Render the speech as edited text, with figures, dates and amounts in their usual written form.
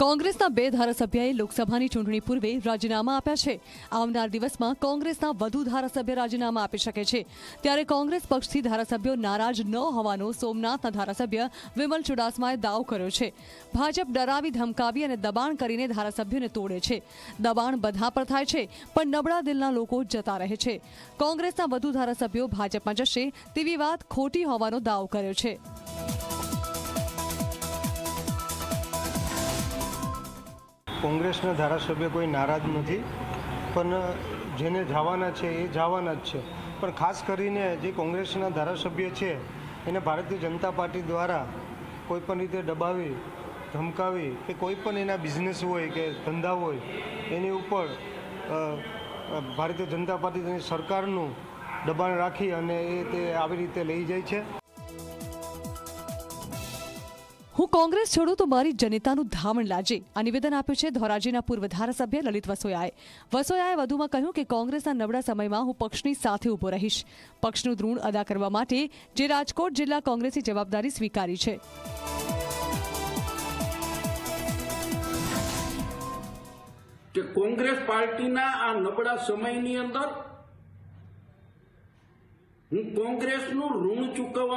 કોંગ્રેસના બે ધારાસભ્યએ લોકસભાની ચૂંટણી પૂર્વે રાજીનામા આપ્યા છે। આવનાર દિવસમાં કોંગ્રેસના વધુ ધારાસભ્ય રાજીનામા આપી શકે છે। ત્યારે કોંગ્રેસ પક્ષથી ધારાસભ્યો નારાજ ન હોવાનો સોમનાથના ધારાસભ્ય વિમલ ચુડાસમાએ દાવો કર્યો છે। ભાજપ ડરાવી ધમકાવી અને દબાણ કરીને ધારાસભ્યોને તોડે છે। દબાણ બધા પર થાય છે, પણ નબળા દિલના લોકો જતા રહે છે। કોંગ્રેસના વધુ ધારાસભ્યો ભાજપમાં જશે તેવી વાત ખોટી હોવાનો દાવો કર્યો છે। કોંગ્રેસના ધારાસભ્ય કોઈ નારાજ નથી, પણ જેને જવાના છે એ જવાના જ છે। પણ ખાસ કરીને જે કોંગ્રેસના ધારાસભ્ય છે એને ભારતીય જનતા પાર્ટી દ્વારા કોઈપણ રીતે દબાવી ધમકાવી કે કોઈ પણ એના બિઝનેસ હોય કે ધંધા હોય એની ઉપર ભારતીય જનતા પાર્ટી તેની સરકારનું દબાણ રાખી અને તે આવી રીતે લઈ જાય છે। હું કોંગ્રેસ છોડું તો મારી જનતાનું ધામણ લાજે આ નિવેદન આપ્યું છે ધોરાજીના પૂર્વ ધારાસભ્ય લલિત વસોયાએ। વસોયાએ વધુમાં કહ્યું કે કોંગ્રેસના નબળા સમયમાં હું પક્ષની સાથે ઊભો રહીશ। પક્ષનું ઋણ અદા કરવા માટે જે રાજકોટ જિલ્લા કોંગ્રેસની જવાબદારી સ્વીકારી છે। કે કોંગ્રેસ પાર્ટીના આ નબળા સમયની અંદર હું કોંગ્રેસનું ઋણ ચૂકવવા